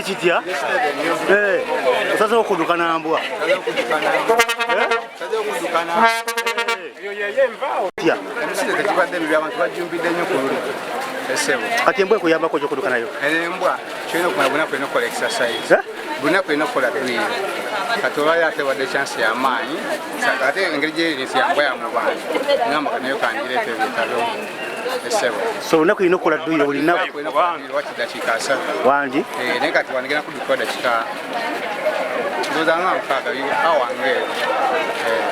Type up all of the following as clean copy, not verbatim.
kitya? Osaze okudukana mbwa. Misinde tekibadde bibi abantu bajumbidde nnyo ku luli. Kati embwa ekuyambako gy'okudduka nayo? Embwa kirina okumanya bunaku erina okukola exercise. Bunaku erina okukola dwiri. Kati olwali ate wadde chance y'amaanyi. Ate engeri gy'erinsi yambwa ya mu bantu. Ngamba nayo kangireeta ebitalo. So lunaku erina okukola dwiri buli lunaku? Wati dakiika 3. Wangi? Naye kati wandigenda kudduka dakiika ndowooza nga mukaaga awange.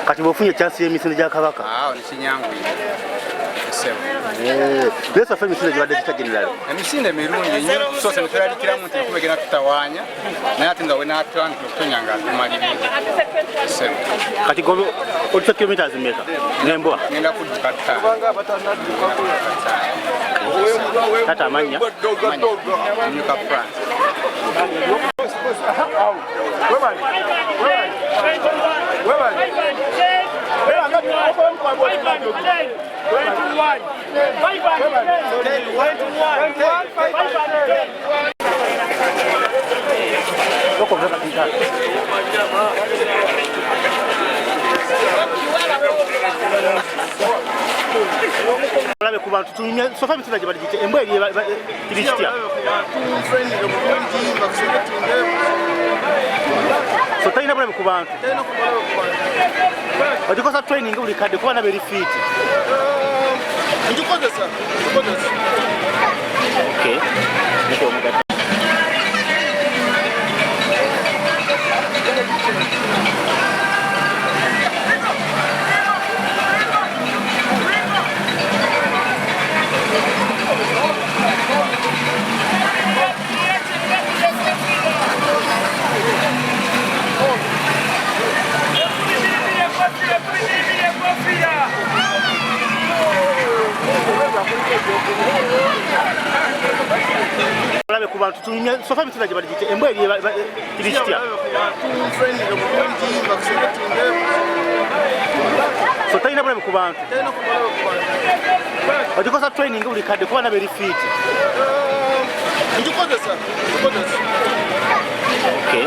Kati bw'ofunye chance y'emisinde gya Kabaka? Awo nekinyanguye. Pesa fa emisinde gibadde kitagenerala? Emisinde mirungi nnyo tusoose ne tweralikiramu nti enkuba egenda tutawaanya naye ate nga we n'atandika okutonya nga tumaliriza. Kati gobe olisa kilometers mmeka n'embwa? Ngenda kudduka 5. Tata amannya? Nyuka France. Olabe ku bantu tunyumya sofa emisinde gye baligite embwa eri kiri kitya? So talina bulabe ku bantu? Ogikosa training buli kadde kuba nabo eri fit? Ngikozesa. Okay. Olabe ku bantu tunyumya sofa emisinde gye baligite embwa eri kiri kitya? So talina bulabe ku bantu? Ogikosa training buli kadde kuba nabo eri fit? Ngikozesa. Okay.